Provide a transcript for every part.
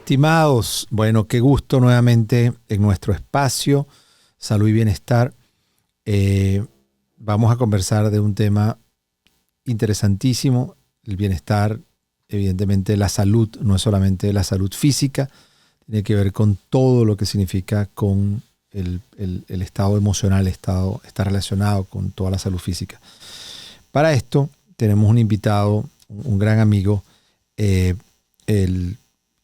Estimados, bueno, qué gusto nuevamente en nuestro espacio Salud y Bienestar. Vamos a conversar de un tema interesantísimo, el bienestar, evidentemente la salud, no es solamente la salud física, tiene que ver con todo lo que significa con el estado emocional, está relacionado con toda la salud física. Para esto tenemos un invitado, un gran amigo, el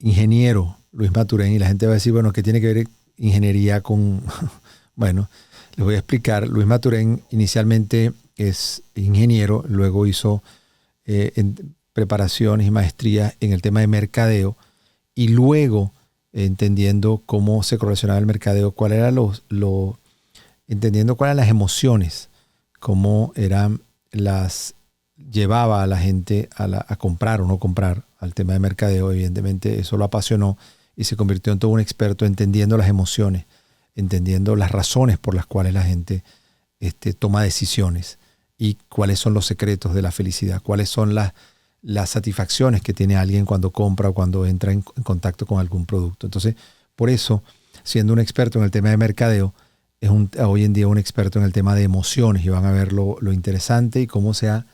ingeniero Luis Maturén, y la gente va a decir, bueno, ¿qué tiene que ver ingeniería con...? Bueno, les voy a explicar. Luis Maturén inicialmente es ingeniero, luego hizo preparaciones y maestrías en el tema de mercadeo, y luego, entendiendo cómo se correlacionaba el mercadeo, entendiendo cuáles eran las emociones, cómo eran llevaba a la gente a comprar o no comprar, al tema de mercadeo. Evidentemente eso lo apasionó y se convirtió en todo un experto entendiendo las emociones, entendiendo las razones por las cuales la gente toma decisiones y cuáles son los secretos de la felicidad, cuáles son las satisfacciones que tiene alguien cuando compra o cuando entra en contacto con algún producto. Entonces, por eso, siendo un experto en el tema de mercadeo, es hoy en día un experto en el tema de emociones, y van a ver lo interesante y cómo se ha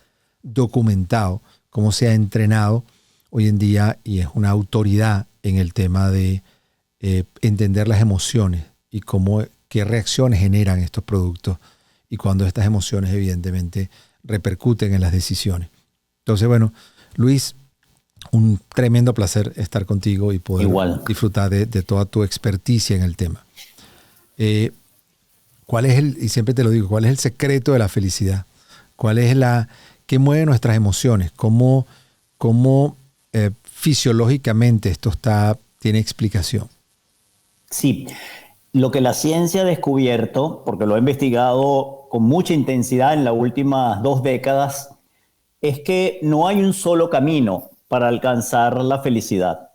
documentado, cómo se ha entrenado hoy en día, y es una autoridad en el tema de entender las emociones y qué reacciones generan estos productos y cuando estas emociones evidentemente repercuten en las decisiones. Entonces, bueno, Luis, un tremendo placer estar contigo y poder disfrutar de toda tu experticia en el tema. ¿Cuál es y siempre te lo digo, cuál es el secreto de la felicidad? ¿Cuál es qué mueve nuestras emociones? ¿Cómo fisiológicamente esto tiene explicación? Sí, lo que la ciencia ha descubierto, porque lo ha investigado con mucha intensidad en las últimas 2 décadas, es que no hay un solo camino para alcanzar la felicidad.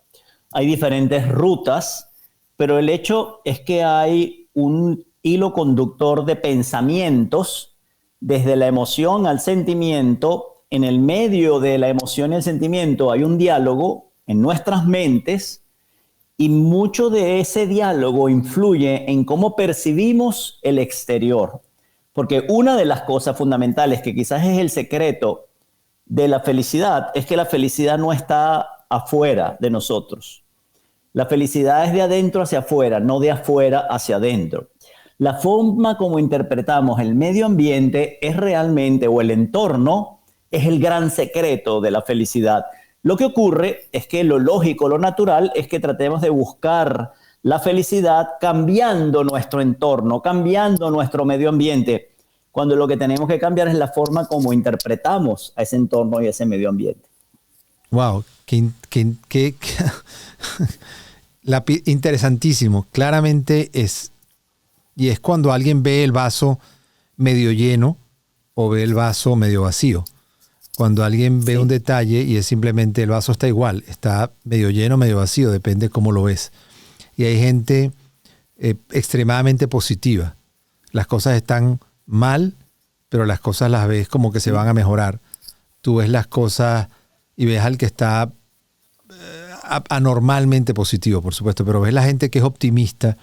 Hay diferentes rutas, pero el hecho es que hay un hilo conductor de pensamientos desde la emoción al sentimiento. En el medio de la emoción y el sentimiento hay un diálogo en nuestras mentes, y mucho de ese diálogo influye en cómo percibimos el exterior. Porque una de las cosas fundamentales, que quizás es el secreto de la felicidad, es que la felicidad no está afuera de nosotros. La felicidad es de adentro hacia afuera, no de afuera hacia adentro. La forma como interpretamos el medio ambiente es realmente, o el entorno, es el gran secreto de la felicidad. Lo que ocurre es que lo lógico, lo natural, es que tratemos de buscar la felicidad cambiando nuestro entorno, cambiando nuestro medio ambiente, cuando lo que tenemos que cambiar es la forma como interpretamos a ese entorno y a ese medio ambiente. Wow, interesantísimo. Claramente es cuando alguien ve el vaso medio lleno o ve el vaso medio vacío. Cuando alguien ve un detalle y es simplemente el vaso está igual, está medio lleno, medio vacío, depende cómo lo ves. Y hay gente extremadamente positiva. Las cosas están mal, pero las cosas las ves como que se van a mejorar. Tú ves las cosas y ves al que está anormalmente positivo, por supuesto, pero ves la gente que es optimista,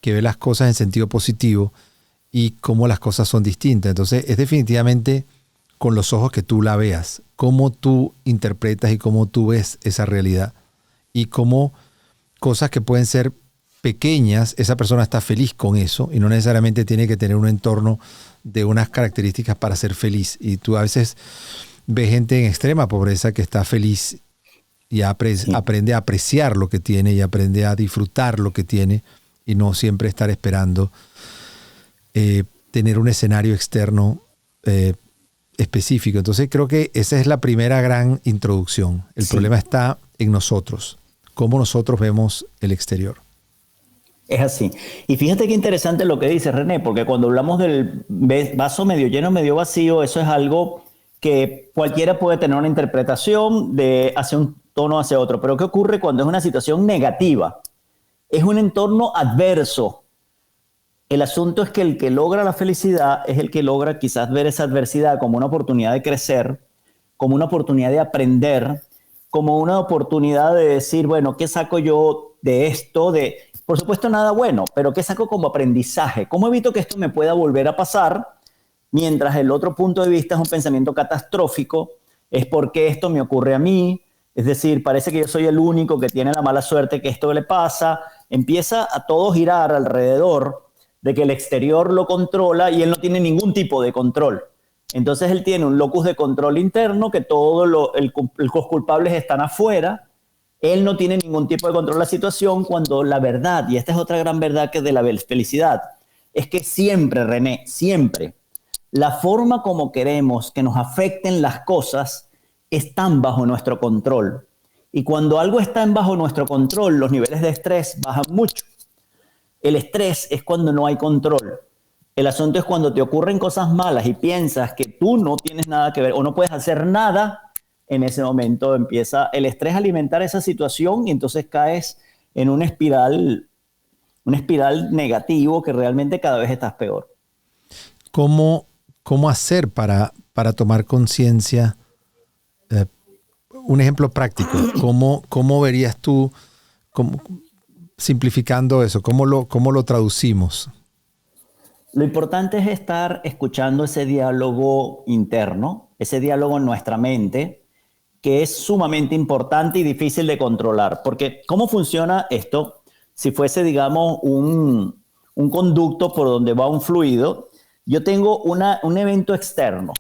que ve las cosas en sentido positivo y cómo las cosas son distintas. Entonces es definitivamente con los ojos que tú la veas, cómo tú interpretas y cómo tú ves esa realidad, y cómo cosas que pueden ser pequeñas, esa persona está feliz con eso y no necesariamente tiene que tener un entorno de unas características para ser feliz. Y tú a veces ves gente en extrema pobreza que está feliz y aprende a apreciar lo que tiene y aprende a disfrutar lo que tiene, y no siempre estar esperando tener un escenario externo específico. Entonces creo que esa es la primera gran introducción. El problema está en nosotros, cómo nosotros vemos el exterior. Es así. Y fíjate qué interesante lo que dice René, porque cuando hablamos del vaso medio lleno, medio vacío, eso es algo que cualquiera puede tener una interpretación de hacia un tono hacia otro. Pero ¿qué ocurre cuando es una situación negativa? Es un entorno adverso. El asunto es que el que logra la felicidad es el que logra quizás ver esa adversidad como una oportunidad de crecer, como una oportunidad de aprender, como una oportunidad de decir, bueno, ¿qué saco yo de esto? Por supuesto, nada bueno, pero ¿qué saco como aprendizaje? ¿Cómo evito que esto me pueda volver a pasar? Mientras el otro punto de vista es un pensamiento catastrófico, es por qué esto me ocurre a mí, es decir, parece que yo soy el único que tiene la mala suerte que esto le pasa, empieza a todo girar alrededor de que el exterior lo controla y él no tiene ningún tipo de control. Entonces él tiene un locus de control interno, que todos los culpables están afuera, él no tiene ningún tipo de control de la situación, cuando la verdad, y esta es otra gran verdad que es de la felicidad, es que siempre, René, siempre, la forma como queremos que nos afecten las cosas están bajo nuestro control. Y cuando algo está bajo nuestro control, los niveles de estrés bajan mucho. El estrés es cuando no hay control. El asunto es cuando te ocurren cosas malas y piensas que tú no tienes nada que ver o no puedes hacer nada. En ese momento empieza el estrés a alimentar esa situación y entonces caes en una espiral negativo que realmente cada vez estás peor. ¿Cómo hacer para tomar conciencia? Un ejemplo práctico. ¿Cómo verías tú, simplificando eso, cómo lo traducimos? Lo importante es estar escuchando ese diálogo interno, ese diálogo en nuestra mente, que es sumamente importante y difícil de controlar. Porque ¿cómo funciona esto? Si fuese, digamos, un conducto por donde va un fluido, yo tengo un evento externo,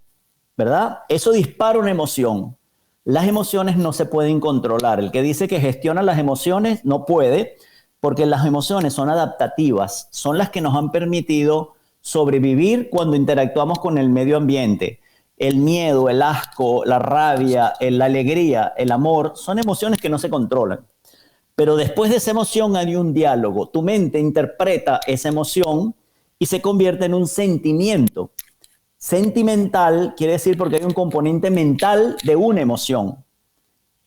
¿verdad? Eso dispara una emoción. Las emociones no se pueden controlar. El que dice que gestiona las emociones no puede, porque las emociones son adaptativas, son las que nos han permitido sobrevivir cuando interactuamos con el medio ambiente. El miedo, el asco, la rabia, la alegría, el amor, son emociones que no se controlan. Pero después de esa emoción hay un diálogo. Tu mente interpreta esa emoción y se convierte en un sentimiento. Sentimental quiere decir porque hay un componente mental de una emoción.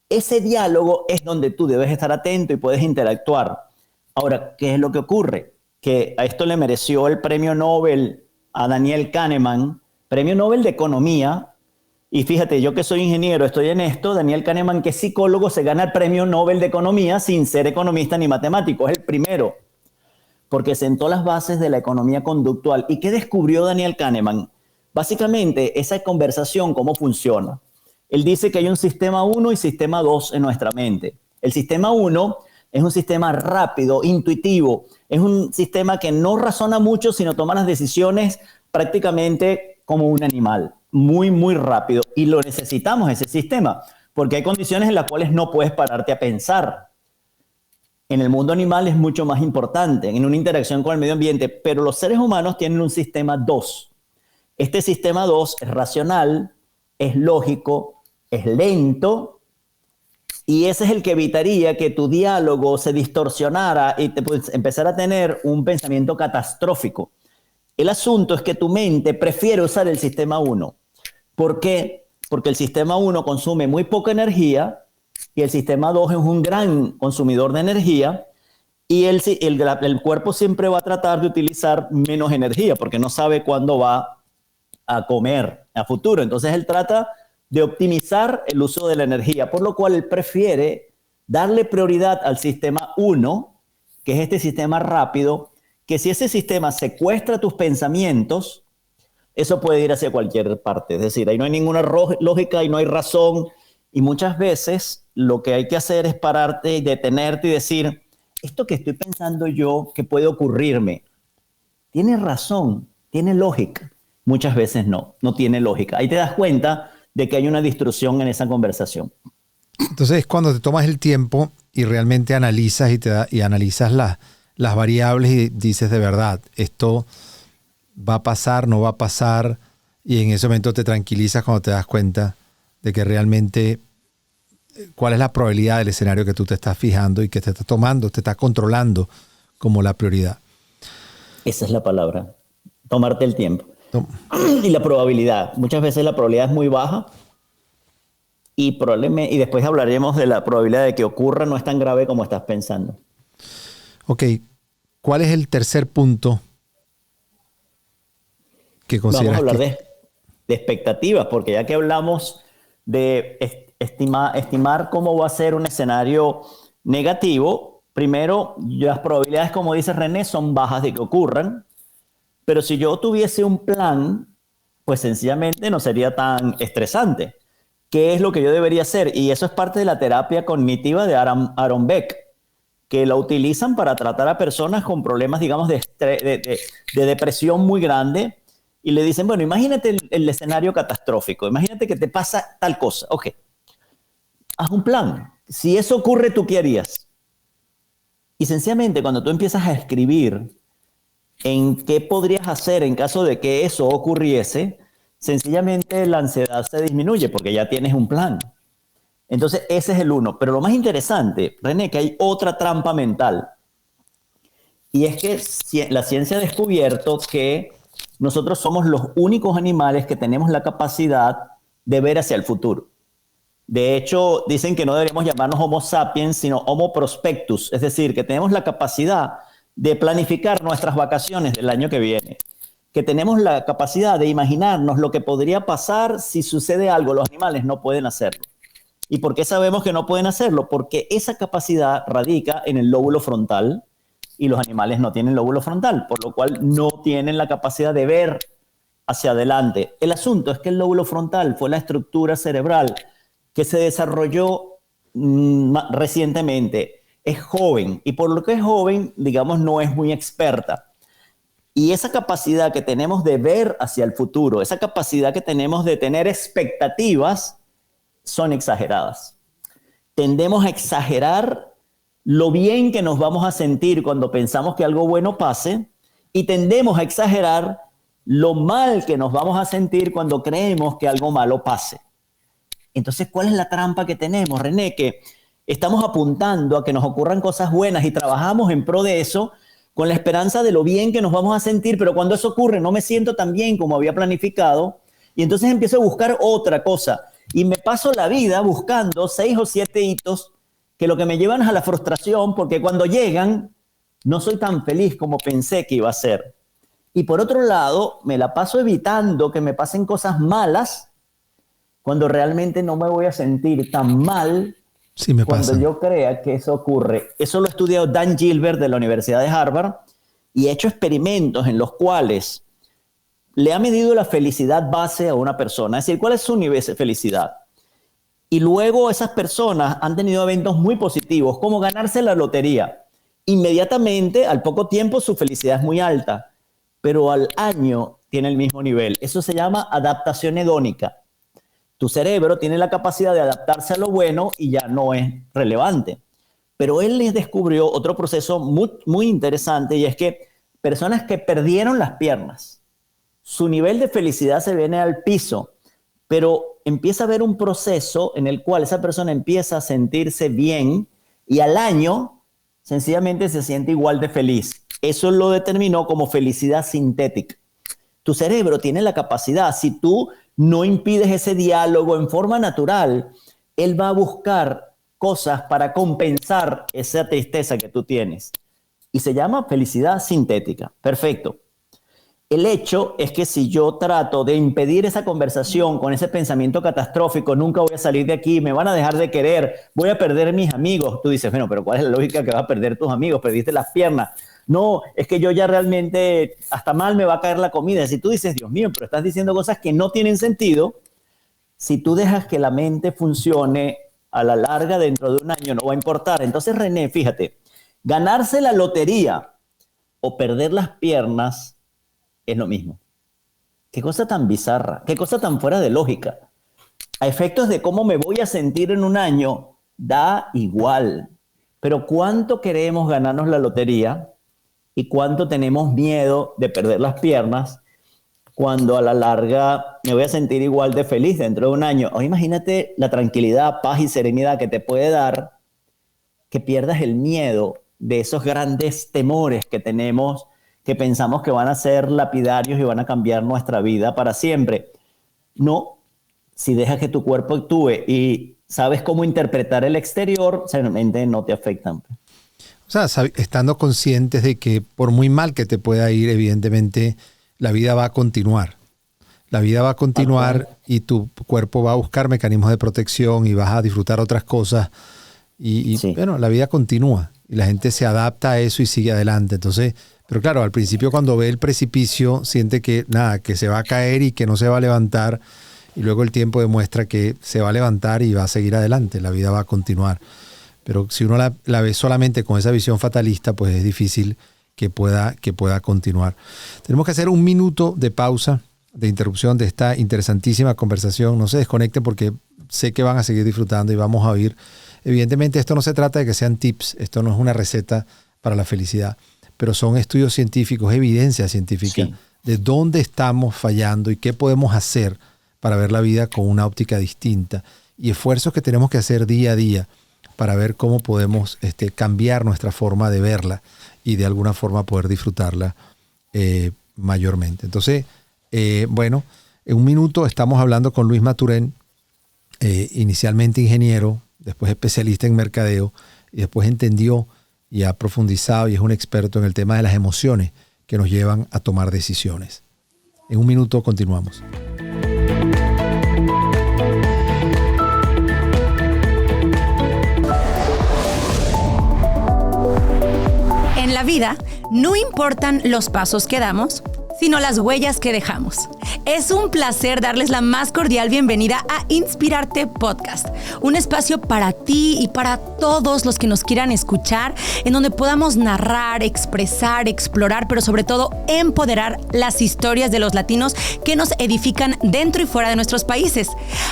Ese diálogo es donde tú debes estar atento y puedes interactuar. Ahora, ¿qué es lo que ocurre? Que a esto le mereció el premio Nobel a Daniel Kahneman, premio Nobel de Economía. Y fíjate, yo que soy ingeniero, estoy en esto. Daniel Kahneman, que es psicólogo, se gana el premio Nobel de Economía sin ser economista ni matemático. Es el primero, porque sentó las bases de la economía conductual. ¿Y qué descubrió Daniel Kahneman? Básicamente, esa conversación, ¿cómo funciona? Él dice que hay un sistema 1 y sistema 2 en nuestra mente. El sistema 1 es un sistema rápido, intuitivo. Es un sistema que no razona mucho, sino toma las decisiones prácticamente como un animal. Muy, muy rápido. Y lo necesitamos, ese sistema, porque hay condiciones en las cuales no puedes pararte a pensar. En el mundo animal es mucho más importante, en una interacción con el medio ambiente, pero los seres humanos tienen un sistema 2. Este sistema 2 es racional, es lógico, es lento, y ese es el que evitaría que tu diálogo se distorsionara y te puedes empezar a tener un pensamiento catastrófico. El asunto es que tu mente prefiere usar el sistema 1. ¿Por qué? Porque el sistema 1 consume muy poca energía y el sistema 2 es un gran consumidor de energía, y el cuerpo siempre va a tratar de utilizar menos energía porque no sabe cuándo va a comer a futuro. Entonces él trata de optimizar el uso de la energía, por lo cual él prefiere darle prioridad al sistema 1, que es este sistema rápido, que si ese sistema secuestra tus pensamientos, eso puede ir hacia cualquier parte. Es decir, ahí no hay ninguna lógica y no hay razón. Y muchas veces lo que hay que hacer es pararte y detenerte y decir, esto que estoy pensando yo, que puede ocurrirme, ¿tiene razón? ¿Tiene lógica? Muchas veces no tiene lógica. Ahí te das cuenta de que hay una distorsión en esa conversación. Entonces es cuando te tomas el tiempo y realmente analizas y analizas las variables y dices de verdad, esto va a pasar, no va a pasar, y en ese momento te tranquilizas cuando te das cuenta de que realmente cuál es la probabilidad del escenario que tú te estás fijando y que te estás tomando, te estás controlando como la prioridad. Esa es la palabra, tomarte el tiempo. Y la probabilidad, muchas veces la probabilidad es muy baja y después hablaremos de la probabilidad de que ocurra, no es tan grave como estás pensando. Ok, ¿cuál es el tercer punto que consideras? Vamos a hablar de expectativas, porque ya que hablamos de estimar cómo va a ser un escenario negativo, primero, las probabilidades, como dice René, son bajas de que ocurran, pero si yo tuviese un plan, pues sencillamente no sería tan estresante. ¿Qué es lo que yo debería hacer? Y eso es parte de la terapia cognitiva de Aaron Beck, que la utilizan para tratar a personas con problemas, digamos, de depresión muy grande, y le dicen, bueno, imagínate el escenario catastrófico, imagínate que te pasa tal cosa, ok, haz un plan. Si eso ocurre, ¿tú qué harías? Y sencillamente cuando tú empiezas a escribir en qué podrías hacer en caso de que eso ocurriese, sencillamente la ansiedad se disminuye porque ya tienes un plan. Entonces ese es el uno. Pero lo más interesante, René, que hay otra trampa mental. Y es que la ciencia ha descubierto que nosotros somos los únicos animales que tenemos la capacidad de ver hacia el futuro. De hecho, dicen que no deberíamos llamarnos Homo sapiens, sino Homo prospectus, es decir, que tenemos la capacidad de planificar nuestras vacaciones del año que viene, que tenemos la capacidad de imaginarnos lo que podría pasar si sucede algo. Los animales no pueden hacerlo. ¿Y por qué sabemos que no pueden hacerlo? Porque esa capacidad radica en el lóbulo frontal y los animales no tienen lóbulo frontal, por lo cual no tienen la capacidad de ver hacia adelante. El asunto es que el lóbulo frontal fue la estructura cerebral que se desarrolló recientemente. Es joven y por lo que es joven, digamos, no es muy experta. Y esa capacidad que tenemos de ver hacia el futuro, esa capacidad que tenemos de tener expectativas, son exageradas. Tendemos a exagerar lo bien que nos vamos a sentir cuando pensamos que algo bueno pase y tendemos a exagerar lo mal que nos vamos a sentir cuando creemos que algo malo pase. Entonces, ¿cuál es la trampa que tenemos, René? Que estamos apuntando a que nos ocurran cosas buenas y trabajamos en pro de eso con la esperanza de lo bien que nos vamos a sentir, pero cuando eso ocurre no me siento tan bien como había planificado y entonces empiezo a buscar otra cosa y me paso la vida buscando 6 o 7 hitos que lo que me llevan es a la frustración porque cuando llegan no soy tan feliz como pensé que iba a ser. Y por otro lado, me la paso evitando que me pasen cosas malas cuando realmente no me voy a sentir tan mal cuando yo crea que eso ocurre. Eso lo ha estudiado Dan Gilbert de la Universidad de Harvard y ha hecho experimentos en los cuales le ha medido la felicidad base a una persona, es decir, cuál es su nivel de felicidad. Y luego esas personas han tenido eventos muy positivos, como ganarse la lotería. Inmediatamente, al poco tiempo, su felicidad es muy alta, pero al año tiene el mismo nivel. Eso se llama adaptación hedónica. Tu cerebro tiene la capacidad de adaptarse a lo bueno y ya no es relevante. Pero él les descubrió otro proceso muy, muy interesante y es que personas que perdieron las piernas, su nivel de felicidad se viene al piso, pero empieza a haber un proceso en el cual esa persona empieza a sentirse bien y al año sencillamente se siente igual de feliz. Eso lo determinó como felicidad sintética. Tu cerebro tiene la capacidad, si tú no impides ese diálogo en forma natural, él va a buscar cosas para compensar esa tristeza que tú tienes. Y se llama felicidad sintética. Perfecto. El hecho es que si yo trato de impedir esa conversación con ese pensamiento catastrófico, nunca voy a salir de aquí, me van a dejar de querer, voy a perder mis amigos. Tú dices, bueno, pero ¿cuál es la lógica que vas a perder tus amigos? Perdiste las piernas. No, es que yo ya realmente hasta mal me va a caer la comida. Si tú dices, Dios mío, pero estás diciendo cosas que no tienen sentido, si tú dejas que la mente funcione a la larga, dentro de un año no va a importar. Entonces, René, fíjate, ganarse la lotería o perder las piernas es lo mismo. Qué cosa tan bizarra, qué cosa tan fuera de lógica. A efectos de cómo me voy a sentir en un año, da igual. Pero ¿cuánto queremos ganarnos la lotería? ¿Y cuánto tenemos miedo de perder las piernas cuando a la larga me voy a sentir igual de feliz dentro de un año? O imagínate la tranquilidad, paz y serenidad que te puede dar que pierdas el miedo de esos grandes temores que tenemos, que pensamos que van a ser lapidarios y van a cambiar nuestra vida para siempre. No, si dejas que tu cuerpo actúe y sabes cómo interpretar el exterior, realmente no te afectan. O sea, estando conscientes de que por muy mal que te pueda ir, evidentemente la vida va a continuar. La vida va a continuar y tu cuerpo va a buscar mecanismos de protección y vas a disfrutar otras cosas. Bueno, la vida continúa y la gente se adapta a eso y sigue adelante. Entonces, pero claro, al principio cuando ve el precipicio siente que nada, que se va a caer y que no se va a levantar, y luego el tiempo demuestra que se va a levantar y va a seguir adelante, la vida va a continuar. Pero si uno la ve solamente con esa visión fatalista, pues es difícil que pueda continuar. Tenemos que hacer 1 minuto de pausa, de interrupción de esta interesantísima conversación. No se desconecten porque sé que van a seguir disfrutando y vamos a oír. Evidentemente esto no se trata de que sean tips, esto no es una receta para la felicidad, pero son estudios científicos, evidencia científica de dónde estamos fallando y qué podemos hacer para ver la vida con una óptica distinta, y esfuerzos que tenemos que hacer día a día para ver cómo podemos cambiar nuestra forma de verla y de alguna forma poder disfrutarla mayormente. Entonces, bueno, en 1 minuto estamos hablando con Luis Maturén, inicialmente ingeniero, después especialista en mercadeo, y después entendió y ha profundizado y es un experto en el tema de las emociones que nos llevan a tomar decisiones. En 1 minuto continuamos. En la vida, no importan los pasos que damos, sino las huellas que dejamos. Es un placer darles la más cordial bienvenida a Inspirarte Podcast, un espacio para ti y para todos los que nos quieran escuchar, en donde podamos narrar, expresar, explorar, pero sobre todo empoderar las historias de los latinos que nos edifican dentro y fuera de nuestros países.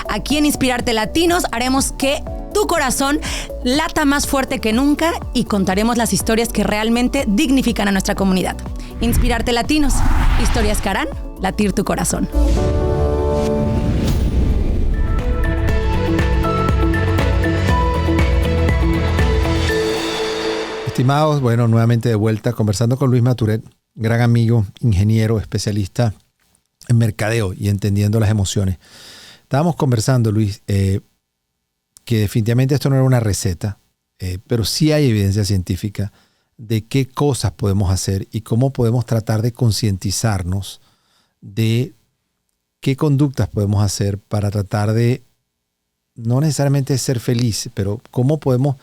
Aquí en Inspirarte Latinos haremos que tu corazón lata más fuerte que nunca y contaremos las historias que realmente dignifican a nuestra comunidad. Inspirarte Latinos, historias que harán latir tu corazón. Estimados, bueno, nuevamente de vuelta conversando con Luis Maturén, gran amigo, ingeniero, especialista en mercadeo y entendiendo las emociones. Estábamos conversando, Luis, que definitivamente esto no era una receta, pero sí hay evidencia científica de qué cosas podemos hacer y cómo podemos tratar de concientizarnos de qué conductas podemos hacer para tratar de, no necesariamente ser feliz, pero cómo podemos,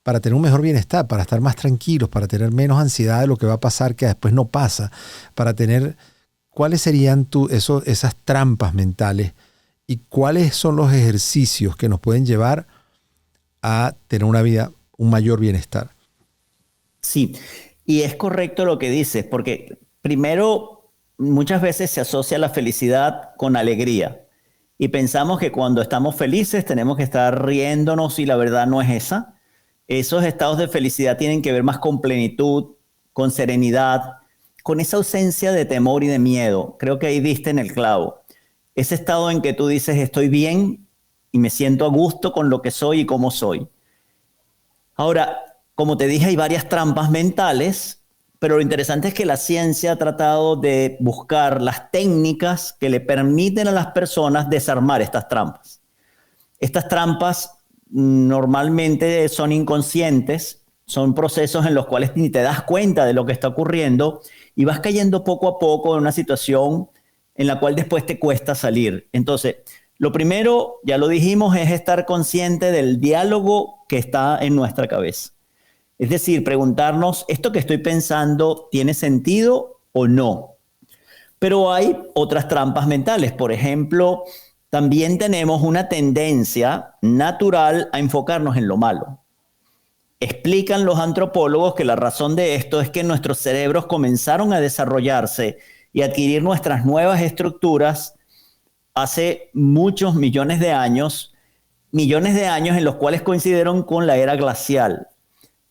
para tener un mejor bienestar, para estar más tranquilos, para tener menos ansiedad de lo que va a pasar que después no pasa, para tener, ¿cuáles serían esas trampas mentales y cuáles son los ejercicios que nos pueden llevar a tener una vida, un mayor bienestar? Sí, y es correcto lo que dices, porque primero muchas veces se asocia la felicidad con alegría y pensamos que cuando estamos felices tenemos que estar riéndonos y la verdad no es esa. Esos estados de felicidad tienen que ver más con plenitud, con serenidad, con esa ausencia de temor y de miedo. Creo que ahí diste en el clavo. Ese estado en que tú dices estoy bien y me siento a gusto con lo que soy y cómo soy. Ahora, como te dije, hay varias trampas mentales, pero lo interesante es que la ciencia ha tratado de buscar las técnicas que le permiten a las personas desarmar estas trampas. Estas trampas normalmente son inconscientes, son procesos en los cuales ni te das cuenta de lo que está ocurriendo y vas cayendo poco a poco en una situación en la cual después te cuesta salir. Entonces, lo primero, ya lo dijimos, es estar consciente del diálogo que está en nuestra cabeza. Es decir, preguntarnos, ¿esto que estoy pensando tiene sentido o no? Pero hay otras trampas mentales. Por ejemplo, también tenemos una tendencia natural a enfocarnos en lo malo. Explican los antropólogos que la razón de esto es que nuestros cerebros comenzaron a desarrollarse y adquirir nuestras nuevas estructuras hace muchos millones de años en los cuales coincidieron con la era glacial.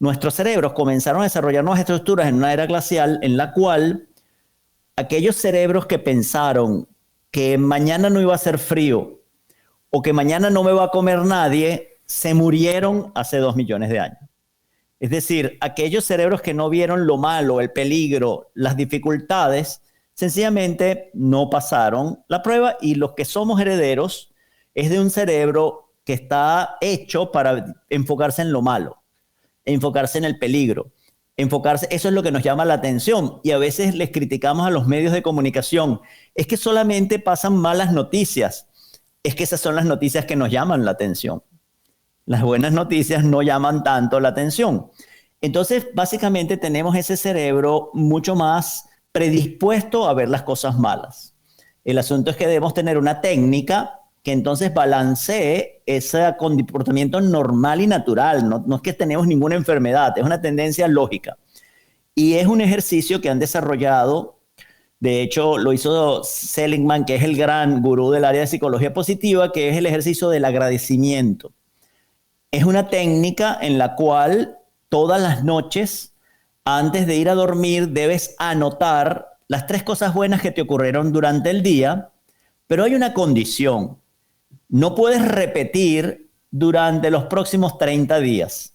Nuestros cerebros comenzaron a desarrollar nuevas estructuras en una era glacial en la cual aquellos cerebros que pensaron que mañana no iba a ser frío o que mañana no me va a comer nadie, se murieron hace 2 millones de años. Es decir, aquellos cerebros que no vieron lo malo, el peligro, las dificultades, sencillamente no pasaron la prueba y los que somos herederos es de un cerebro que está hecho para enfocarse en lo malo, enfocarse en el peligro. enfocarse, eso es lo que nos llama la atención. Y a veces les criticamos a los medios de comunicación. Es que solamente pasan malas noticias. Es que esas son las noticias que nos llaman la atención. Las buenas noticias no llaman tanto la atención. Entonces, básicamente tenemos ese cerebro mucho más predispuesto a ver las cosas malas. El asunto es que debemos tener una técnica que entonces balancee ese comportamiento normal y natural. No es que tenemos ninguna enfermedad, es una tendencia lógica. Y es un ejercicio que han desarrollado, de hecho lo hizo Seligman, que es el gran gurú del área de psicología positiva, que es el ejercicio del agradecimiento. Es una técnica en la cual todas las noches, antes de ir a dormir, debes anotar las 3 cosas buenas que te ocurrieron durante el día, pero hay una condición. No puedes repetir durante los próximos 30 días.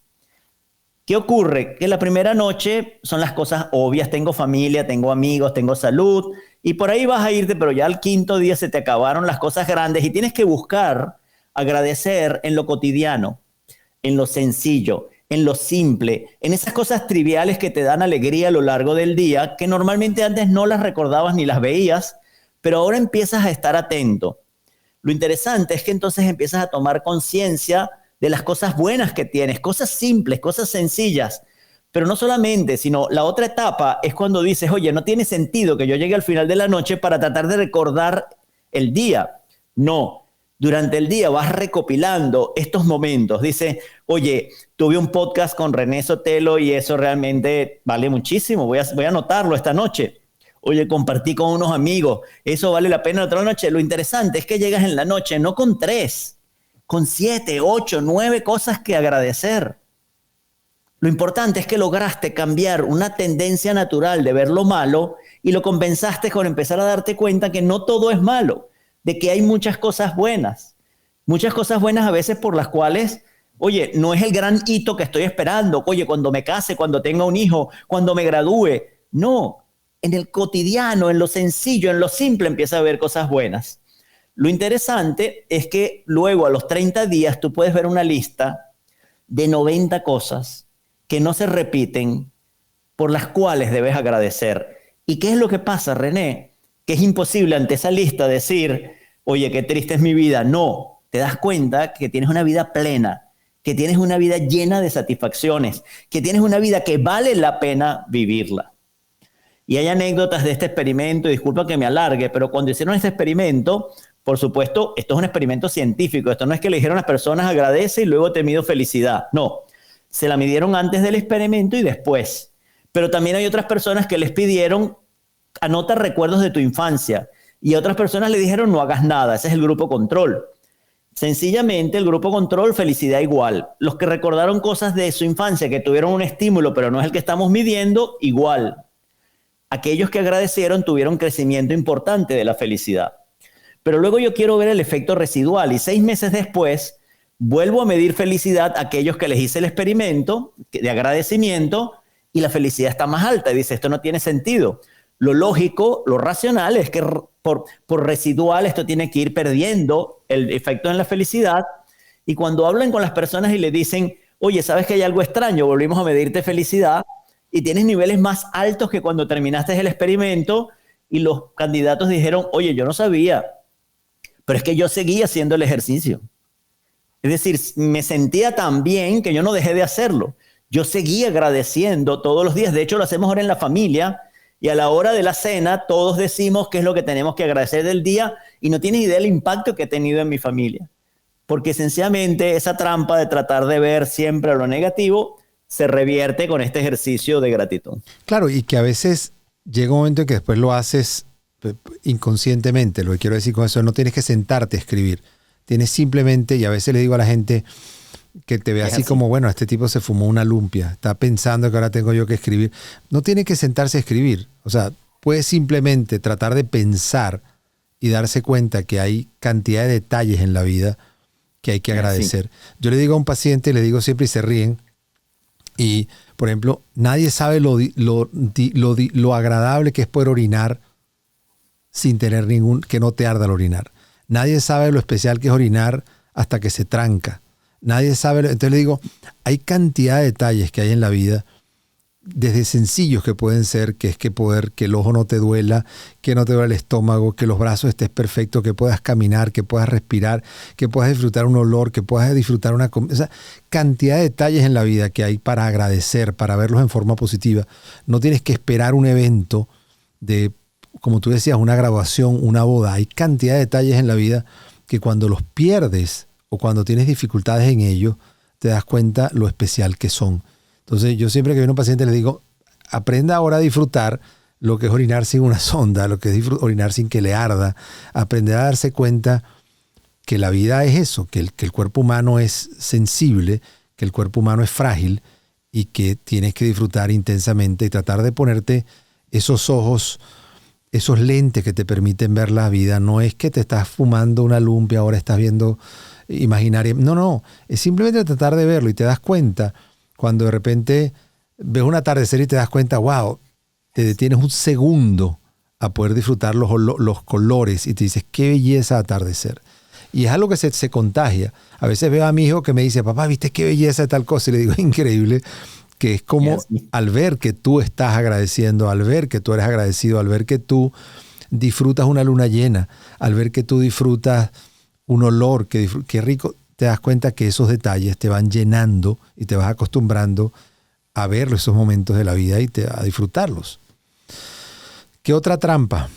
¿Qué ocurre? Que la primera noche son las cosas obvias. Tengo familia, tengo amigos, tengo salud. Y por ahí vas a irte, pero ya al 5.º día se te acabaron las cosas grandes y tienes que buscar agradecer en lo cotidiano, en lo sencillo, en lo simple, en esas cosas triviales que te dan alegría a lo largo del día, que normalmente antes no las recordabas ni las veías, pero ahora empiezas a estar atento. Lo interesante es que entonces empiezas a tomar conciencia de las cosas buenas que tienes, cosas simples, cosas sencillas. Pero no solamente, sino la otra etapa es cuando dices, oye, no tiene sentido que yo llegue al final de la noche para tratar de recordar el día. No, durante el día vas recopilando estos momentos. Dice, oye, tuve un podcast con René Sotelo y eso realmente vale muchísimo. Voy a anotarlo esta noche. Oye, compartí con unos amigos, eso vale la pena otra noche. Lo interesante es que llegas en la noche no con 3, con 7, 8, 9 cosas que agradecer. Lo importante es que lograste cambiar una tendencia natural de ver lo malo y lo compensaste con empezar a darte cuenta que no todo es malo, de que hay muchas cosas buenas a veces por las cuales, oye, no es el gran hito que estoy esperando, oye, cuando me case, cuando tenga un hijo, cuando me gradúe, no. En el cotidiano, en lo sencillo, en lo simple empieza a ver cosas buenas. Lo interesante es que luego a los 30 días tú puedes ver una lista de 90 cosas que no se repiten por las cuales debes agradecer. ¿Y qué es lo que pasa, René? Que es imposible ante esa lista decir, oye, qué triste es mi vida. No, te das cuenta que tienes una vida plena, que tienes una vida llena de satisfacciones, que tienes una vida que vale la pena vivirla. Y hay anécdotas de este experimento, y disculpa que me alargue, pero cuando hicieron este experimento, por supuesto, esto es un experimento científico, esto no es que le dijeron a las personas agradece y luego te mido felicidad, no, se la midieron antes del experimento y después. Pero también hay otras personas que les pidieron anota recuerdos de tu infancia y a otras personas le dijeron no hagas nada, ese es el grupo control. Sencillamente el grupo control, felicidad igual. Los que recordaron cosas de su infancia que tuvieron un estímulo pero no es el que estamos midiendo, igual. Aquellos que agradecieron tuvieron crecimiento importante de la felicidad. Pero luego yo quiero ver el efecto residual y 6 meses después vuelvo a medir felicidad a aquellos que les hice el experimento de agradecimiento y la felicidad está más alta. Y dice, esto no tiene sentido. Lo lógico, lo racional es que por residual esto tiene que ir perdiendo el efecto en la felicidad. Y cuando hablan con las personas y le dicen, oye, ¿sabes que hay algo extraño? Volvimos a medirte felicidad y tienes niveles más altos que cuando terminaste el experimento, y los candidatos dijeron, oye, yo no sabía, pero es que yo seguía haciendo el ejercicio. Es decir, me sentía tan bien que yo no dejé de hacerlo. Yo seguía agradeciendo todos los días. De hecho, lo hacemos ahora en la familia y a la hora de la cena todos decimos qué es lo que tenemos que agradecer del día y no tienes idea del impacto que he tenido en mi familia. Porque sencillamente esa trampa de tratar de ver siempre lo negativo se revierte con este ejercicio de gratitud. Claro, y que a veces llega un momento en que después lo haces inconscientemente. Lo que quiero decir con eso, no tienes que sentarte a escribir. Tienes simplemente, y a veces le digo a la gente que te ve así como, bueno, este tipo se fumó una lumpia, está pensando que ahora tengo yo que escribir. No tiene que sentarse a escribir. O sea, puede simplemente tratar de pensar y darse cuenta que hay cantidad de detalles en la vida que hay que agradecer. Yo le digo a un paciente, le digo siempre y se ríen, y, por ejemplo, nadie sabe lo agradable que es poder orinar sin tener que no te arda al orinar. Nadie sabe lo especial que es orinar hasta que se tranca. Nadie sabe. Entonces le digo, hay cantidad de detalles que hay en la vida desde sencillos que pueden ser, que es que el ojo no te duela, que no te duele el estómago, que los brazos estés perfectos, que puedas caminar, que puedas respirar, que puedas disfrutar un olor, que puedas disfrutar una comida. O sea, cantidad de detalles en la vida que hay para agradecer, para verlos en forma positiva. No tienes que esperar un evento de, como tú decías, una graduación, una boda. Hay cantidad de detalles en la vida que cuando los pierdes o cuando tienes dificultades en ellos, te das cuenta lo especial que son. Entonces, yo siempre que viene un paciente le digo, aprenda ahora a disfrutar lo que es orinar sin una sonda, lo que es orinar sin que le arda, aprender a darse cuenta que la vida es eso, que el cuerpo humano es sensible, que el cuerpo humano es frágil y que tienes que disfrutar intensamente y tratar de ponerte esos ojos, esos lentes que te permiten ver la vida. No es que te estás fumando una lumpia, ahora estás viendo imaginaria. No, es simplemente tratar de verlo y te das cuenta. Cuando de repente ves un atardecer y te das cuenta, wow, te detienes un segundo a poder disfrutar los colores y te dices, qué belleza atardecer. Y es algo que se contagia. A veces veo a mi hijo que me dice, papá, ¿viste qué belleza de tal cosa? Y le digo, increíble, que es como al ver que tú estás agradeciendo, al ver que tú eres agradecido, al ver que tú disfrutas una luna llena, al ver que tú disfrutas un olor, qué rico, te das cuenta que esos detalles te van llenando y te vas acostumbrando a ver esos momentos de la vida y a disfrutarlos. ¿Qué otra trampa?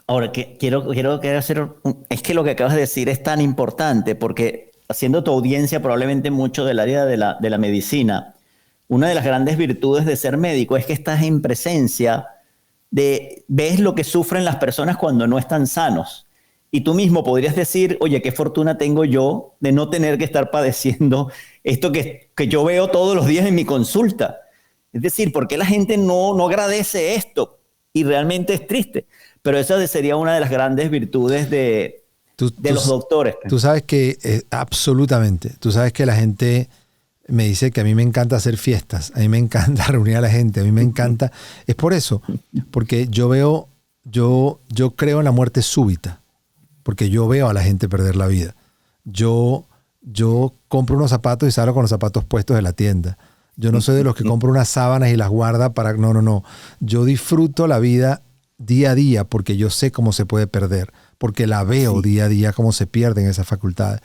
Ahora, quiero hacer... Es que lo que acabas de decir es tan importante porque haciendo tu audiencia probablemente mucho del área de la medicina, una de las grandes virtudes de ser médico es que estás en presencia ves lo que sufren las personas cuando no están sanos. Y tú mismo podrías decir, oye, qué fortuna tengo yo de no tener que estar padeciendo esto que yo veo todos los días en mi consulta. Es decir, ¿por qué la gente no agradece esto? Y realmente es triste. Pero esa sería una de las grandes virtudes de los doctores. Tú sabes que, absolutamente, tú sabes que la gente me dice que a mí me encanta hacer fiestas, a mí me encanta reunir a la gente, a mí me encanta. Es por eso, porque yo creo en la muerte súbita. Porque yo veo a la gente perder la vida. Yo compro unos zapatos y salgo con los zapatos puestos de la tienda. Yo no soy de los que compro unas sábanas y las guarda para... No. Yo disfruto la vida día a día porque yo sé cómo se puede perder. Porque la veo día a día cómo se pierden esas facultades.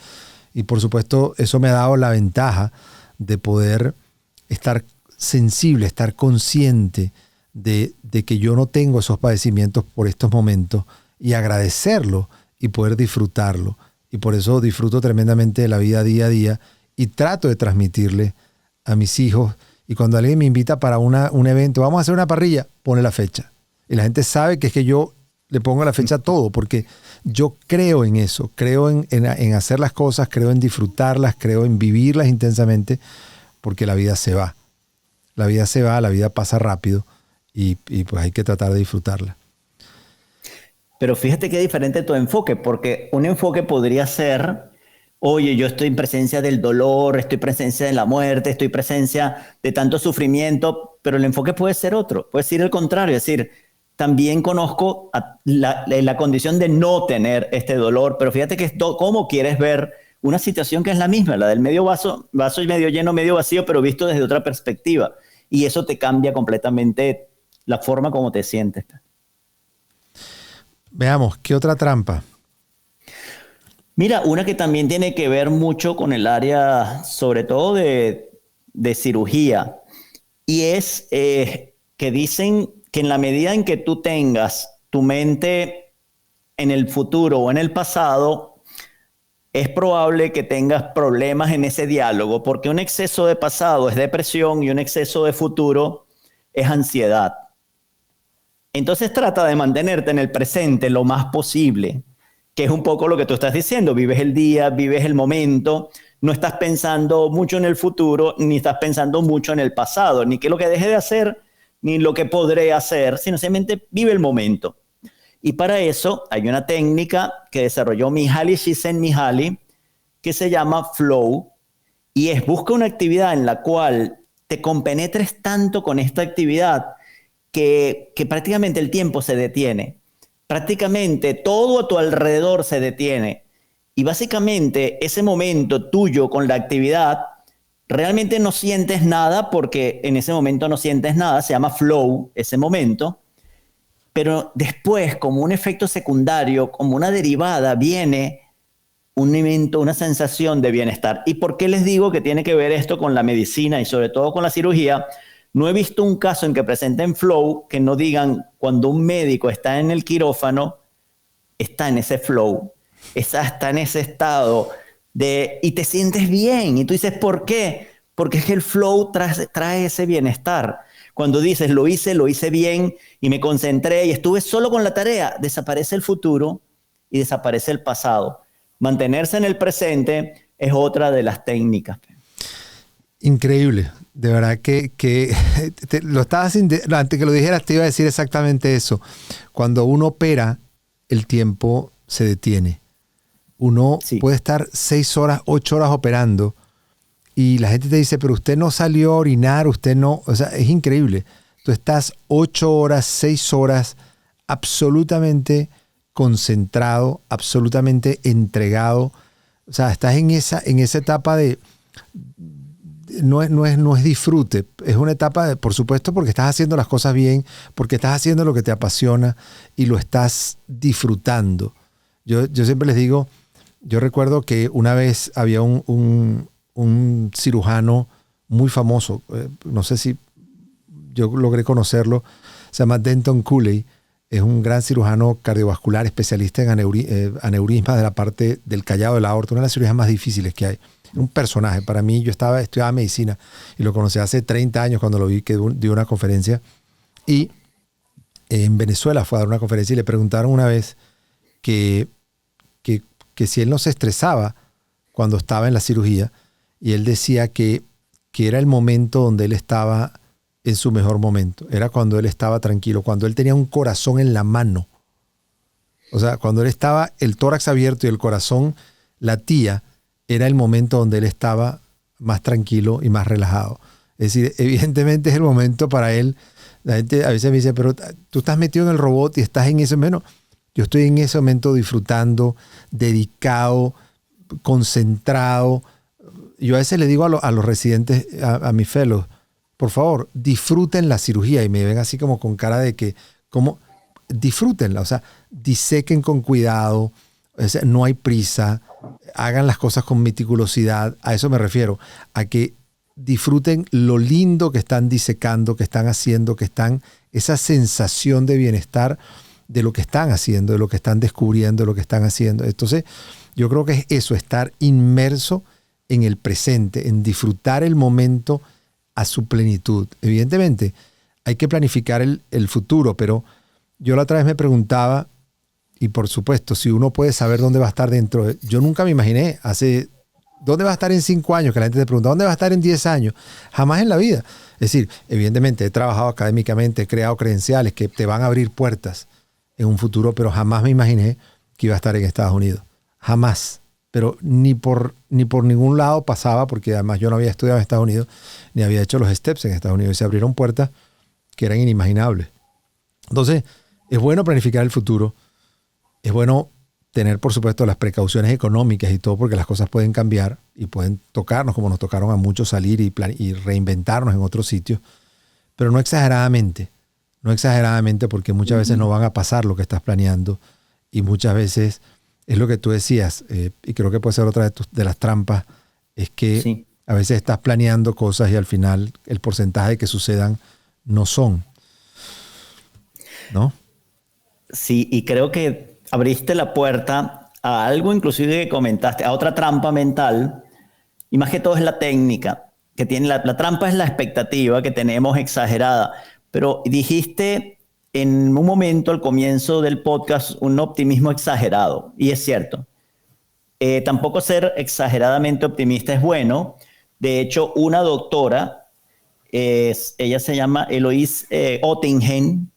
Y por supuesto, eso me ha dado la ventaja de poder estar sensible, estar consciente de que yo no tengo esos padecimientos por estos momentos y agradecerlo y poder disfrutarlo. Y por eso disfruto tremendamente de la vida día a día y trato de transmitirle a mis hijos. Y cuando alguien me invita para un evento, vamos a hacer una parrilla, pone la fecha. Y la gente sabe que es que yo le pongo la fecha a todo, porque yo creo en eso, creo en hacer las cosas, creo en disfrutarlas, creo en vivirlas intensamente, porque la vida se va. La vida se va, la vida pasa rápido y pues hay que tratar de disfrutarla. Pero fíjate qué diferente tu enfoque, porque un enfoque podría ser, oye, yo estoy en presencia del dolor, estoy en presencia de la muerte, estoy en presencia de tanto sufrimiento, pero el enfoque puede ser otro, puede ser el contrario, es decir, también conozco la condición de no tener este dolor, pero fíjate que cómo quieres ver una situación que es la misma, la del medio vaso medio lleno, medio vacío, pero visto desde otra perspectiva, y eso te cambia completamente la forma como te sientes. Veamos, ¿qué otra trampa? Mira, una que también tiene que ver mucho con el área, sobre todo de cirugía, y es que dicen que en la medida en que tú tengas tu mente en el futuro o en el pasado, es probable que tengas problemas en ese diálogo, porque un exceso de pasado es depresión y un exceso de futuro es ansiedad. Entonces trata de mantenerte en el presente lo más posible, que es un poco lo que tú estás diciendo. Vives el día, vives el momento, no estás pensando mucho en el futuro, ni estás pensando mucho en el pasado, ni qué es lo que deje de hacer, ni lo que podré hacer, sino simplemente vive el momento. Y para eso hay una técnica que desarrolló Mihaly Csikszentmihalyi que se llama Flow, y es busca una actividad en la cual te compenetres tanto con esta actividad que prácticamente el tiempo se detiene. Prácticamente todo a tu alrededor se detiene. Y básicamente ese momento tuyo con la actividad realmente no sientes nada porque en ese momento no sientes nada, se llama flow ese momento, pero después como un efecto secundario, como una derivada, viene un evento, una sensación de bienestar. ¿Y por qué les digo que tiene que ver esto con la medicina y sobre todo con la cirugía? No he visto un caso en que presenten flow que no digan cuando un médico está en el quirófano, está en ese flow, está en ese estado y te sientes bien. Y tú dices, ¿por qué? Porque es que el flow trae ese bienestar. Cuando dices, lo hice bien y me concentré y estuve solo con la tarea, desaparece el futuro y desaparece el pasado. Mantenerse en el presente es otra de las técnicas. Increíble. De verdad que lo estabas antes que lo dijeras te iba a decir exactamente eso. Cuando uno opera, el tiempo se detiene. Uno puede estar 6 horas, 8 horas operando y la gente te dice, pero usted no salió a orinar, usted no... O sea, es increíble. Tú estás 8 horas, 6 horas absolutamente concentrado, absolutamente entregado. O sea, estás en esa etapa de... No es disfrute, es una etapa de, por supuesto, porque estás haciendo las cosas bien, porque estás haciendo lo que te apasiona y lo estás disfrutando. Yo siempre les digo, yo recuerdo que una vez había un cirujano muy famoso, no sé si yo logré conocerlo, se llama Denton Cooley, es un gran cirujano cardiovascular, especialista en aneurismas de la parte del callado de la aorta, una de las cirugías más difíciles que hay. Un personaje. Para mí, yo estudiaba medicina y lo conocí hace 30 años cuando lo vi que dio una conferencia. Y en Venezuela fue a dar una conferencia y le preguntaron una vez que si él no se estresaba cuando estaba en la cirugía. Y él decía que era el momento donde él estaba en su mejor momento. Era cuando él estaba tranquilo, cuando él tenía un corazón en la mano. O sea, cuando él estaba el tórax abierto y el corazón latía, era el momento donde él estaba más tranquilo y más relajado. Es decir, evidentemente es el momento para él. La gente a veces me dice, pero tú estás metido en el robot y estás en ese momento. Yo estoy en ese momento disfrutando, dedicado, concentrado. Yo a veces le digo a los residentes, a mis fellows, por favor, disfruten la cirugía. Y me ven así como con cara de que, como, disfrútenla. O sea, disequen con cuidado. O sea, no hay prisa. Hagan las cosas con meticulosidad. A eso me refiero. A que disfruten lo lindo que están disecando, que están haciendo, esa sensación de bienestar de lo que están haciendo, de lo que están descubriendo, de lo que están haciendo. Entonces, yo creo que es eso, estar inmerso en el presente, en disfrutar el momento a su plenitud. Evidentemente, hay que planificar el futuro, pero yo la otra vez me preguntaba, y por supuesto, si uno puede saber dónde va a estar dentro, yo nunca me imaginé ¿dónde va a estar en 5 años? Que la gente te pregunta, ¿dónde va a estar en 10 años? Jamás en la vida. Es decir, evidentemente he trabajado académicamente, he creado credenciales que te van a abrir puertas en un futuro, pero jamás me imaginé que iba a estar en Estados Unidos. Jamás. Pero ni por ningún lado pasaba, porque además yo no había estudiado en Estados Unidos, ni había hecho los steps en Estados Unidos. Y se abrieron puertas que eran inimaginables. Entonces, es bueno planificar el futuro. Es bueno tener, por supuesto, las precauciones económicas y todo, porque las cosas pueden cambiar y pueden tocarnos, como nos tocaron a muchos salir y reinventarnos en otros sitios, pero no exageradamente. No exageradamente, porque muchas veces no van a pasar lo que estás planeando y muchas veces es lo que tú decías, y creo que puede ser otra de las trampas, es que a veces estás planeando cosas y al final el porcentaje de que sucedan no son. ¿No? Sí, y creo que abriste la puerta a algo inclusive que comentaste, a otra trampa mental, y más que todo es la técnica, que tiene la trampa es la expectativa que tenemos exagerada, pero dijiste en un momento al comienzo del podcast un optimismo exagerado, y es cierto. Tampoco ser exageradamente optimista es bueno. De hecho, una doctora, ella se llama Eloise Ottingen,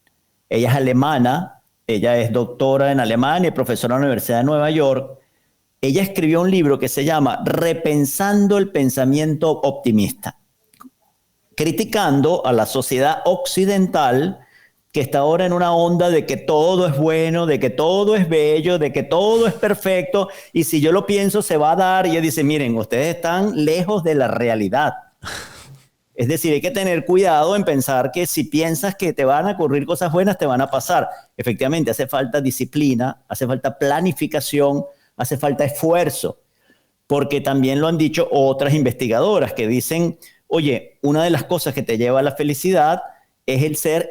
ella es alemana, ella es doctora en Alemania y profesora en la Universidad de Nueva York. Ella escribió un libro que se llama Repensando el pensamiento optimista, criticando a la sociedad occidental que está ahora en una onda de que todo es bueno, de que todo es bello, de que todo es perfecto, y si yo lo pienso se va a dar, y ella dice, miren, ustedes están lejos de la realidad. Es decir, hay que tener cuidado en pensar que si piensas que te van a ocurrir cosas buenas, te van a pasar. Efectivamente, hace falta disciplina, hace falta planificación, hace falta esfuerzo, porque también lo han dicho otras investigadoras que dicen, oye, una de las cosas que te lleva a la felicidad es el ser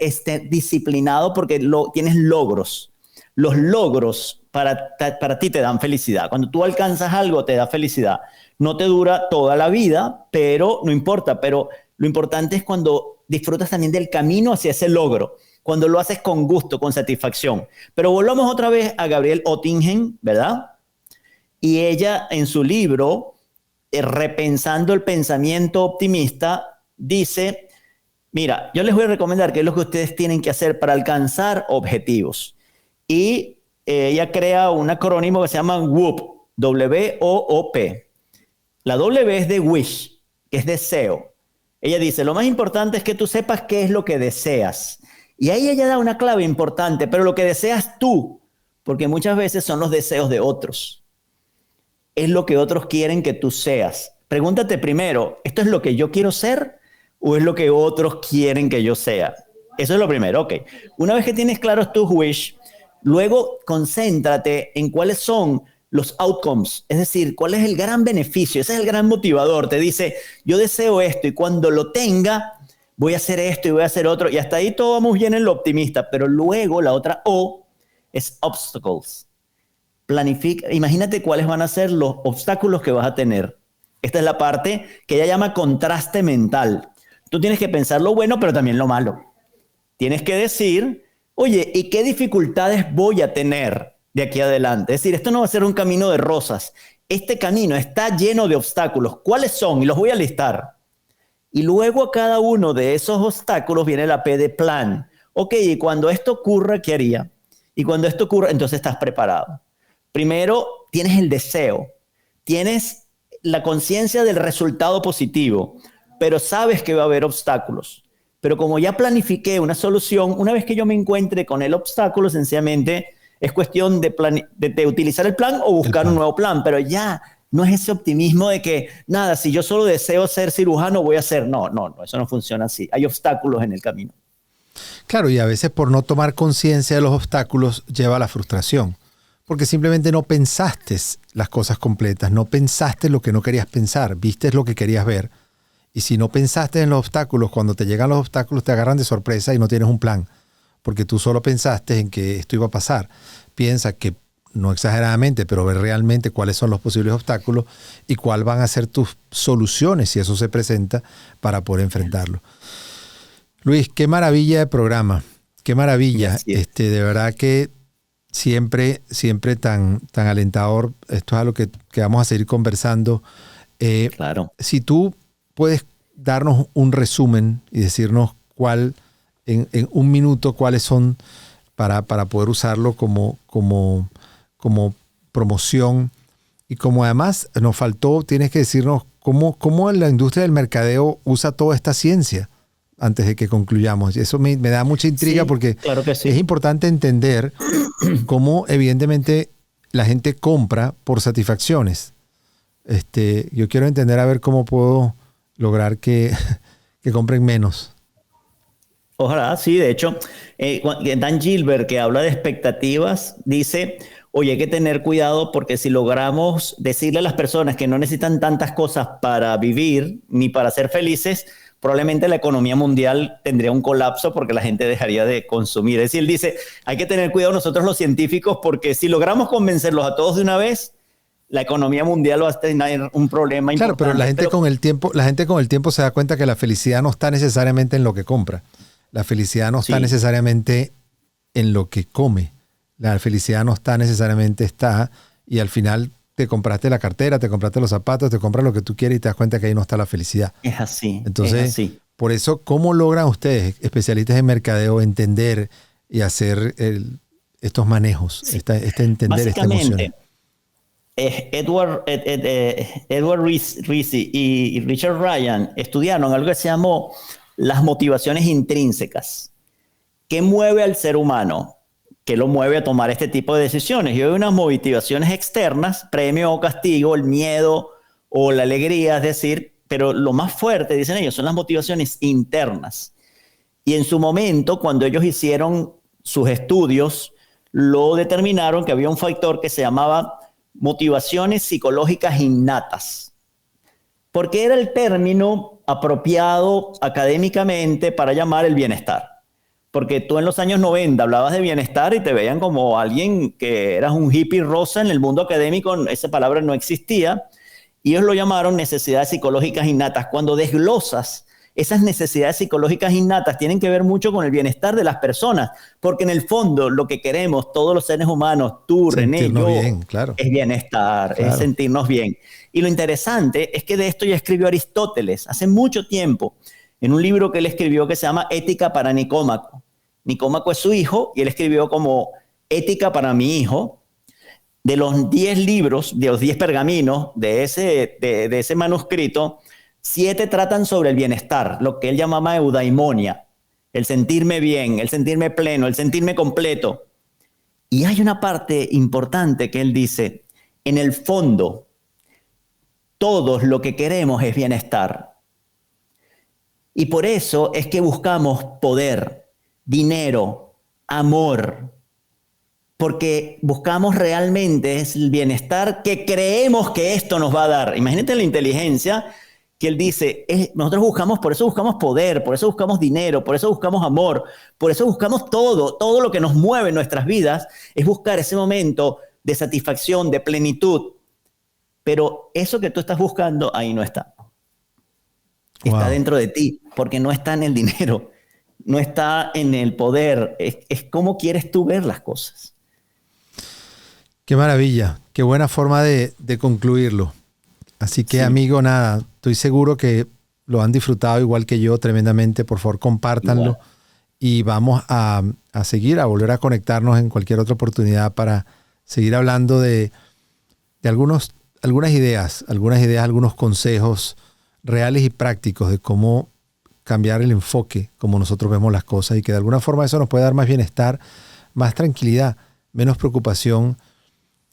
disciplinado porque tienes logros. Los logros para ti te dan felicidad. Cuando tú alcanzas algo, te da felicidad. No te dura toda la vida, pero no importa. Pero lo importante es cuando disfrutas también del camino hacia ese logro, cuando lo haces con gusto, con satisfacción. Pero volvamos otra vez a Gabrielle Oettingen, ¿verdad? Y ella en su libro, Repensando el pensamiento optimista, dice, mira, yo les voy a recomendar qué es lo que ustedes tienen que hacer para alcanzar objetivos. Y ella crea un acrónimo que se llama WOOP, W-O-O-P. La W es de wish, que es deseo. Ella dice, lo más importante es que tú sepas qué es lo que deseas. Y ahí ella da una clave importante, pero lo que deseas tú, porque muchas veces son los deseos de otros. Es lo que otros quieren que tú seas. Pregúntate primero, ¿esto es lo que yo quiero ser o es lo que otros quieren que yo sea? Eso es lo primero, ok. Una vez que tienes claros tus wish, luego concéntrate en cuáles son los outcomes, es decir, cuál es el gran beneficio, ese es el gran motivador. Te dice, yo deseo esto y cuando lo tenga, voy a hacer esto y voy a hacer otro. Y hasta ahí todo vamos bien en lo optimista, pero luego la otra O es obstacles. Planifica, imagínate cuáles van a ser los obstáculos que vas a tener. Esta es la parte que ella llama contraste mental. Tú tienes que pensar lo bueno, pero también lo malo. Tienes que decir, oye, ¿y qué dificultades voy a tener de aquí adelante? Es decir, esto no va a ser un camino de rosas. Este camino está lleno de obstáculos. ¿Cuáles son? Y los voy a listar. Y luego a cada uno de esos obstáculos viene la P de plan. Ok, y cuando esto ocurra, ¿qué haría? Y cuando esto ocurra, entonces estás preparado. Primero, tienes el deseo, tienes la conciencia del resultado positivo, pero sabes que va a haber obstáculos. Pero como ya planifiqué una solución, una vez que yo me encuentre con el obstáculo, sencillamente es cuestión de utilizar el plan o buscar un nuevo plan, pero ya no es ese optimismo de que, nada, si yo solo deseo ser cirujano, voy a ser. No, eso no funciona así. Hay obstáculos en el camino. Claro, y a veces por no tomar conciencia de los obstáculos lleva a la frustración. Porque simplemente no pensaste las cosas completas, no pensaste lo que no querías pensar, viste lo que querías ver. Y si no pensaste en los obstáculos, cuando te llegan los obstáculos te agarran de sorpresa y no tienes un plan. Porque tú solo pensaste en que esto iba a pasar. Piensa que, no exageradamente, pero ver realmente cuáles son los posibles obstáculos y cuáles van a ser tus soluciones si eso se presenta para poder enfrentarlo. Luis, qué maravilla de programa, qué maravilla. De verdad que siempre tan alentador. Esto es algo que vamos a seguir conversando. Claro. Si tú puedes darnos un resumen y decirnos en un minuto cuáles son para poder usarlo como promoción y como además nos faltó, tienes que decirnos cómo la industria del mercadeo usa toda esta ciencia antes de que concluyamos. Y eso me da mucha intriga, sí, porque claro que sí. Es importante entender cómo evidentemente la gente compra por satisfacciones. Yo quiero entender a ver cómo puedo lograr que compren menos. Ojalá, sí. De hecho, Dan Gilbert, que habla de expectativas, dice, oye, hay que tener cuidado porque si logramos decirle a las personas que no necesitan tantas cosas para vivir ni para ser felices, probablemente la economía mundial tendría un colapso porque la gente dejaría de consumir. Es decir, él dice, hay que tener cuidado nosotros los científicos porque si logramos convencerlos a todos de una vez, la economía mundial va a tener un problema importante. Claro, pero la gente con el tiempo se da cuenta que la felicidad no está necesariamente en lo que compra. La felicidad no está necesariamente en lo que come. La felicidad no está necesariamente y al final te compraste la cartera, te compraste los zapatos, te compras lo que tú quieres y te das cuenta que ahí no está la felicidad. Es así. Entonces, es así. Por eso, ¿cómo logran ustedes, especialistas en mercadeo, entender y hacer estos manejos, entender esta emoción? Edward Rizzi y Richard Ryan estudiaron algo que se llamó las motivaciones intrínsecas, ¿qué mueve al ser humano? ¿Qué lo mueve a tomar este tipo de decisiones? Y hay unas motivaciones externas, premio o castigo, el miedo o la alegría, es decir, pero lo más fuerte, dicen ellos, son las motivaciones internas. Y en su momento, cuando ellos hicieron sus estudios, lo determinaron que había un factor que se llamaba motivaciones psicológicas innatas, porque era el término apropiado académicamente para llamar el bienestar. Porque tú en los años 90 hablabas de bienestar y te veían como alguien que eras un hippie rosa. En el mundo académico esa palabra no existía, y ellos lo llamaron necesidades psicológicas innatas. Cuando desglosas, esas necesidades psicológicas innatas tienen que ver mucho con el bienestar de las personas, porque en el fondo lo que queremos todos los seres humanos, tú, René, yo, bien, claro. es bienestar, claro, es sentirnos bien. Y lo interesante es que de esto ya escribió Aristóteles hace mucho tiempo, en un libro que él escribió que se llama Ética para Nicómaco. Nicómaco es su hijo, y él escribió como Ética para mi hijo. De los 10 libros, de los 10 pergaminos de ese manuscrito, 7 tratan sobre el bienestar, lo que él llamaba eudaimonia, el sentirme bien, el sentirme pleno, el sentirme completo. Y hay una parte importante que él dice, en el fondo, todos lo que queremos es bienestar. Y por eso es que buscamos poder, dinero, amor, porque buscamos realmente es el bienestar que creemos que esto nos va a dar. Imagínate la inteligencia que él dice, nosotros buscamos, por eso buscamos poder, por eso buscamos dinero, por eso buscamos amor, por eso buscamos todo lo que nos mueve en nuestras vidas, es buscar ese momento de satisfacción, de plenitud. Pero eso que tú estás buscando, ahí no está. Está dentro de ti, porque no está en el dinero, no está en el poder, es cómo quieres tú ver las cosas. Qué maravilla, qué buena forma de concluirlo. Así que, sí, amigo, nada, estoy seguro que lo han disfrutado igual que yo tremendamente. Por favor, compártanlo. Igual. Y vamos a seguir, a volver a conectarnos en cualquier otra oportunidad para seguir hablando de algunas ideas, algunos consejos reales y prácticos de cómo cambiar el enfoque, como nosotros vemos las cosas, y que de alguna forma eso nos puede dar más bienestar, más tranquilidad, menos preocupación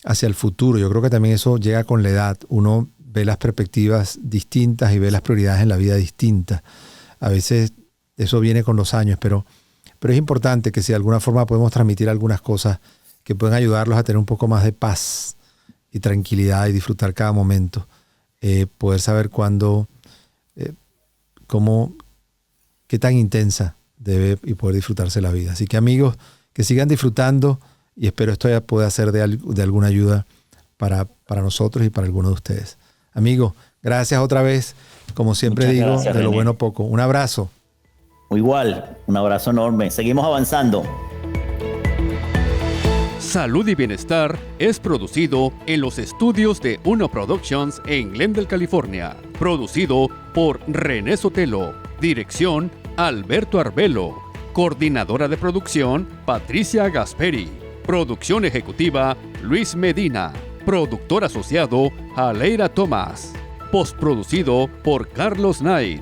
hacia el futuro. Yo creo que también eso llega con la edad. Uno ve las perspectivas distintas y ve las prioridades en la vida distintas. A veces eso viene con los años, pero es importante que si de alguna forma podemos transmitir algunas cosas que pueden ayudarlos a tener un poco más de paz y tranquilidad y disfrutar cada momento. Poder saber cuándo, qué tan intensa debe y poder disfrutarse la vida. Así que, amigos, que sigan disfrutando, y espero esto ya pueda ser de alguna ayuda para nosotros y para algunos de ustedes. Amigos, gracias otra vez. Como siempre digo, gracias, de lo bueno poco. Un abrazo. Igual, un abrazo enorme. Seguimos avanzando. Salud y Bienestar es producido en los estudios de Uno Productions en Glendale, California. Producido por René Sotelo. Dirección, Alberto Arbelo. Coordinadora de producción, Patricia Gasperi. Producción ejecutiva, Luis Medina. Productor asociado, Aleira Tomás. Postproducido por Carlos Knight.